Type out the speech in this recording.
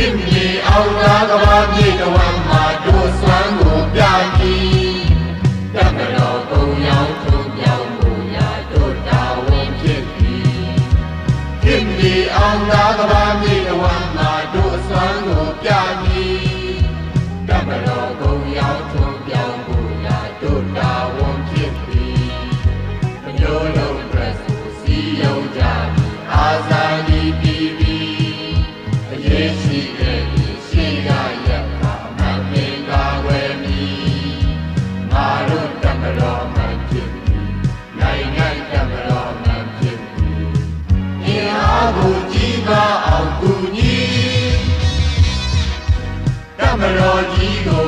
ခင်မီအောင်သာကဘာမြေတဝမ်းမှာတို့စွမ်းကိုပြပြီးတမတော်ကုံရောက်ထုံပြောင်းမှုရာတို့တာဝန်ဖြစ်ပြီးခင်မီအောင်သာကဘာမြေတဝမ်းမှာတို့စွမ်းကိုပြပြီးတမတော်ကုံရောက်ထုံပြောင်းမှုရာတို့တာဝန်ဖြစ်ပြီးမမျိုးလုံးအတွက်စီယုံကြပြီးအာဇာနည်ပြည်ပြီးအရေးရှိတဲ့ရှိကရက်ခါမမင်္ဂဝယ်မီငါတို့တမတော်မှဖြစ်ပြီးနိုင်ငံတမတော်မှဖြစ်ပြီးအင်အားကိုကြီးမားအောင်ကူညီတမတော်ကြီးကို